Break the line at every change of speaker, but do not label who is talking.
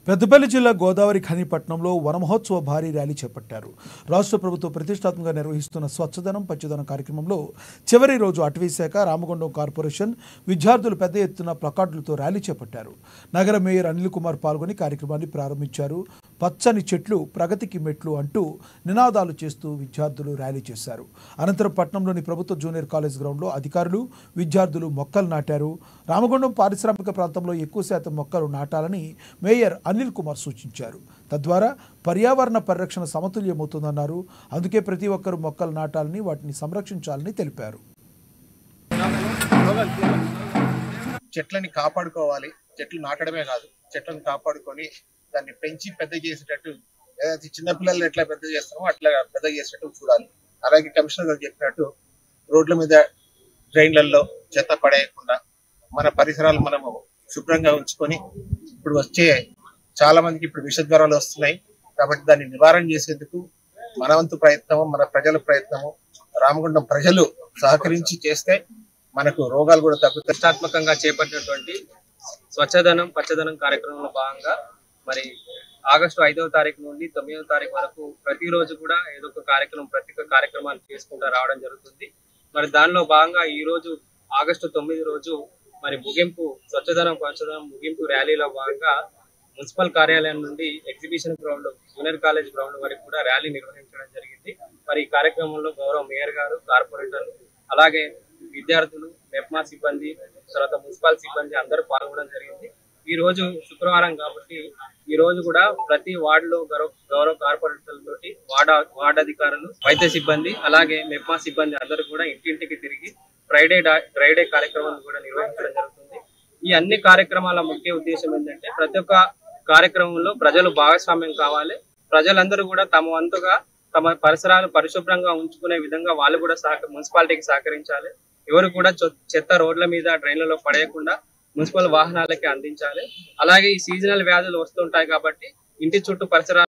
పెద్దపల్లి జిల్లా గోదావరి ఖనిపట్నంలో వనమహోత్సవ భారీ ర్యాలీ చేపట్టారు. రాష్ట్ర ప్రభుత్వం ప్రతిష్టాత్మకంగా నిర్వహిస్తున్న స్వచ్ఛదనం పచ్చదనం కార్యక్రమంలో చివరి రోజు అటవీశాఖ, రామగుండం కార్పొరేషన్ విద్యార్థులు పెద్ద ఎత్తున ప్లకార్డులతో ర్యాలీ చేపట్టారు. నగర మేయర్ అనిల్ కుమార్ పాల్గొని కార్యక్రమాన్ని ప్రారంభించారు. పచ్చని చెట్లు ప్రగతికి మెట్లు అంటూ నినాదాలు చేస్తూ విద్యార్థులు ర్యాలీ చేశారు. అనంతరం పట్నంలోని ప్రభుత్వ జూనియర్ కాలేజ్ గ్రౌండ్లో అధికారులు, విద్యార్థులు మొక్కలు నాటారు. రామగుండం పారిశ్రామిక ప్రాంతంలో ఎక్కువ శాతం మొక్కలు నాటాలని మేయర్ అనిల్ కుమార్ సూచించారు. తద్వారా పర్యావరణ పరిరక్షణ సమతుల్యమవుతుందన్నారు. అందుకే ప్రతి ఒక్కరూ మొక్కలు నాటాలని, వాటిని సంరక్షించాలని తెలిపారు.
చెట్లని కాపాడుకోవాలి. చెట్లు నాటడమే కాదు, చెట్లను కాపాడుకొని దాన్ని పెంచి పెద్ద చేసేటట్టు, ఏదైతే చిన్నపిల్లలు ఎట్లా పెద్ద చేస్తామో అట్లా పెద్ద చేసేటట్టు చూడాలి. అలాగే కమిషనర్ గారు చెప్పినట్టు రోడ్ల మీద, ట్రైన్లలో చెత్త పడేయకుండా మన పరిసరాలు మనము శుభ్రంగా ఉంచుకొని, ఇప్పుడు వచ్చే చాలా మందికి ఇప్పుడు విషజ్వరాలు వస్తున్నాయి కాబట్టి దాన్ని నివారణ చేసేందుకు మన వంతు ప్రయత్నము, మన ప్రజల ప్రయత్నము, రామగుండం ప్రజలు సహకరించి చేస్తే మనకు రోగాలు కూడా తగ్గుతాయి.
ప్రతిష్టాత్మకంగా చేపట్టినటువంటి స్వచ్ఛదనం పచ్చదనం కార్యక్రమంలో భాగంగా మరి ఆగస్టు 5వ తారీఖు నుండి 9వ తారీఖు వరకు ప్రతిరోజు కూడా ఏదో ఒక కార్యక్రమం, ప్రత్యేక కార్యక్రమాలు చేసుకుంటూ రావడం జరుగుతుంది. మరి దానిలో భాగంగా ఈ రోజు ఆగస్టు 9 రోజు మరి ముగింపు స్వచ్ఛదనం పచ్చదనం ముగింపు ర్యాలీలో భాగంగా మున్సిపల్ కార్యాలయం నుండి exhibition ground, junior college ground వరకు కూడా ర్యాలీ నిర్వహించడం జరిగింది. మరి ఈ కార్యక్రమంలో గౌరవ మేయర్ గారు, కార్పొరేటర్లు, అలాగే విద్యార్థులు, మెప్మా సిబ్బంది, తర్వాత మున్సిపల్ సిబ్బంది అందరూ పాల్గొనడం జరిగింది. ఈ రోజు శుక్రవారం కాబట్టి ఈ రోజు కూడా ప్రతి వార్డులో గౌరవ కార్పొరేటర్లతోటి వార్డు అధికారులు, వైద్య సిబ్బంది, అలాగే మెప్మా సిబ్బంది అందరూ కూడా ఇంటింటికి తిరిగి డ్రైడే కార్యక్రమాన్ని కూడా నిర్వహించడం జరుగుతుంది. ఈ అన్ని కార్యక్రమాల ముఖ్య ఉద్దేశం ఏంటంటే ప్రతి ఒక్క కార్యక్రమంలో ప్రజలు భాగస్వామ్యం కావాలి. ప్రజలందరూ కూడా తమ వంతుగా తమ పరిసరాలు పరిశుభ్రంగా ఉంచుకునే విధంగా వాళ్ళు కూడా మున్సిపాలిటీకి సహకరించాలి. ఎవరు కూడా చెత్త రోడ్ల మీద, డ్రైన్లలో పడేయకుండా మున్సిపల్ వాహనాలకి అందించాలి. అలాగే ఈ సీజనల్ వ్యాధులు వస్తుంటాయి కాబట్టి ఇంటి చుట్టూ పరిసరాలు